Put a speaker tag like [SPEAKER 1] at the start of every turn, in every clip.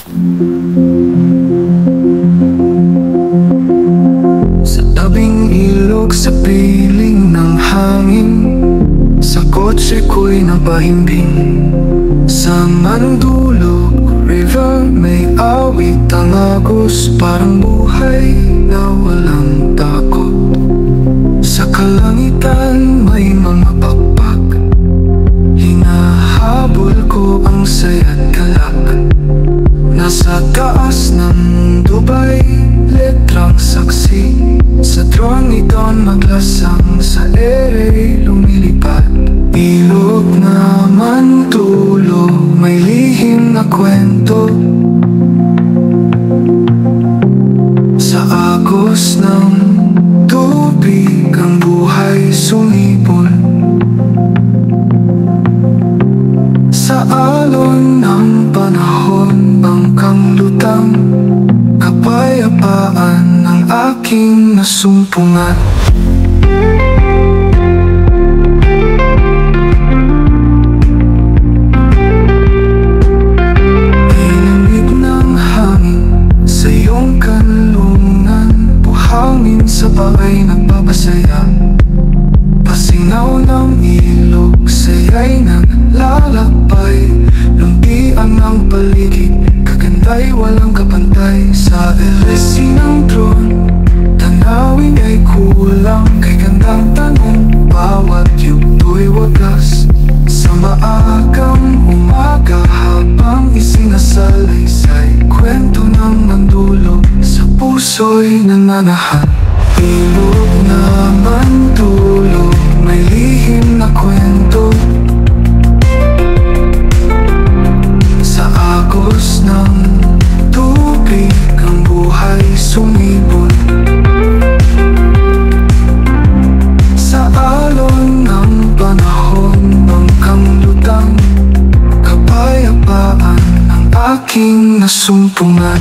[SPEAKER 1] Sa tabing ilog, sa piling ng hangin, sa kotse ko'y napahimbing. Sa Mandulog River may awit ang agos, parang buhay na walang takot. Sa kalangitan may mga pakpak, hinahabol ko ang saya't galak. Nasa taas ng Dubai, letrang saksi. Sa drone idon maglasang, sa ere lumilipad. Ilog na Mantulo, may lihim na kwento. Sa agos ng tubig ang buhay sumibol. Sa alon ng panahon bangkang lutang, kapayapaan ng aking nasumpungan. Ilamig ng hangin sa iyong kanlungan, buhangin sa bahay nagpapasaya. Pasingaw ng ilog, saya'y naglalakbay. Lumpian ng paligid, kaganda'y walang kapantay. Sa LSC ng drone, tanawin ay kulang. Kay gandang tanong, bawat yugto'y wagas. Sa maagang umaga habang isinasalaysay, kwento ng Mandulog sa puso'y nananahan. Ilog na Mandulog, may lihim na kwento. Sa agos ng tubig ang buhay sumibol. Sa alon ng panahon bangkang lutang, kapayapaan ang aking nasumpungan.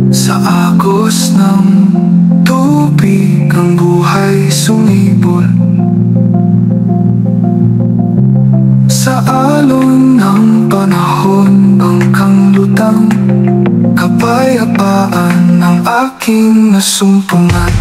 [SPEAKER 1] Sa agos ng tubig ang buhay sumibol. Sa alon ng panahon bangkang lutang, kapayapaan ang aking nasumpungan.